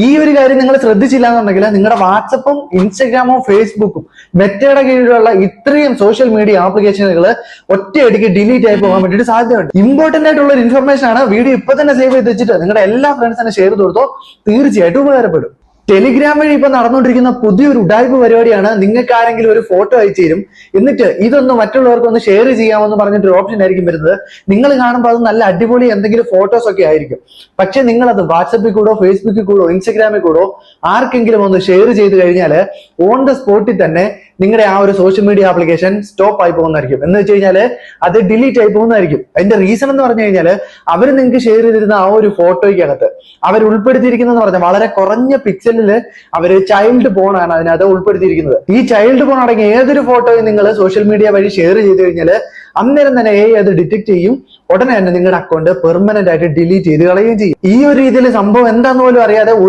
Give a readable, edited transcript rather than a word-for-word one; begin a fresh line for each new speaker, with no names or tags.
ഈ ഒരു കാര്യം നിങ്ങൾ ശ്രദ്ധിച്ചില്ല എന്നുണ്ടെങ്കിൽ നിങ്ങളുടെ വാട്സപ്പും ഇൻസ്റ്റഗ്രാമും ഫേസ്ബുക്കും മെറ്റയുടെ കീഴിലുള്ള ഇത്രയും സോഷ്യൽ മീഡിയ ആപ്ലിക്കേഷനുകൾ ഒറ്റയടിക്ക് ഡിലീറ്റ് ആയി പോകാൻ വേണ്ടിയിട്ട് സാധ്യതയുണ്ട്. ഇമ്പോർട്ടന്റ് ആയിട്ടുള്ള ഒരു ഇൻഫർമേഷൻ ആണ്. വീഡിയോ ഇപ്പൊ തന്നെ സേവ് ചെയ്ത് വെച്ചിട്ട് നിങ്ങളുടെ എല്ലാ ഫ്രണ്ട്സിനെ ഷെയർ ചെയ്ത് കൊടുത്തോ, തീർച്ചയായിട്ടും ഉപകാരപ്പെടും. ടെലിഗ്രാം വഴി ഇപ്പൊ നടന്നുകൊണ്ടിരിക്കുന്ന പുതിയൊരു ഉഡായിപ്പ് പരിപാടിയാണ്. നിങ്ങൾക്ക് ആരെങ്കിലും ഒരു ഫോട്ടോ അയച്ചു തരും, എന്നിട്ട് ഇതൊന്ന് മറ്റുള്ളവർക്കൊന്ന് ഷെയർ ചെയ്യാമെന്ന് പറഞ്ഞിട്ട് ഒരു ഓപ്ഷൻ ആയിരിക്കും വരുന്നത്. നിങ്ങൾ കാണുമ്പോൾ അത് നല്ല അടിപൊളി എന്തെങ്കിലും ഫോട്ടോസ് ഒക്കെ ആയിരിക്കും. പക്ഷെ നിങ്ങൾ അത് വാട്സപ്പിൽ കൂടോ ഫേസ്ബുക്കിൽ കൂടോ ഇൻസ്റ്റഗ്രാമിൽ കൂടോ ആർക്കെങ്കിലും ഒന്ന് ഷെയർ ചെയ്ത് കഴിഞ്ഞാൽ ഓൺ ദ സ്പോട്ടിൽ തന്നെ നിങ്ങളുടെ ആ ഒരു സോഷ്യൽ മീഡിയ ആപ്ലിക്കേഷൻ സ്റ്റോപ്പ് ആയി പോകുന്നതായിരിക്കും. എന്ന് വെച്ച് കഴിഞ്ഞാൽ അത് ഡിലീറ്റ് ആയി പോകുന്നതായിരിക്കും. അതിന്റെ റീസൺ എന്ന് പറഞ്ഞു കഴിഞ്ഞാൽ അവർ നിങ്ങൾക്ക് ഷെയർ ചെയ്തിരുന്ന ആ ഒരു ഫോട്ടോയ്ക്കകത്ത് അവർ ഉൾപ്പെടുത്തിയിരിക്കുന്നതെന്ന് പറഞ്ഞാൽ വളരെ കുറഞ്ഞ പിക്സലില് അവര് ചൈൽഡ് ഫോൺ ആണ് അതിനകത്ത് ഉൾപ്പെടുത്തിയിരിക്കുന്നത്. ഈ ചൈൽഡ് ഫോൺ അടങ്ങിയ ഏതൊരു ഫോട്ടോയും നിങ്ങൾ സോഷ്യൽ മീഡിയ വഴി ഷെയർ ചെയ്ത് കഴിഞ്ഞാൽ അന്നേരം തന്നെ അത് ഡിറ്റക്ട് ചെയ്യും. ഉടനെ തന്നെ നിങ്ങളുടെ അക്കൗണ്ട് പെർമനന്റ് ആയിട്ട് ഡിലീറ്റ് ചെയ്ത് കളയുകയും ചെയ്യും. ഈ ഒരു രീതിയിൽ സംഭവം എന്താന്ന് പോലും അറിയാതെ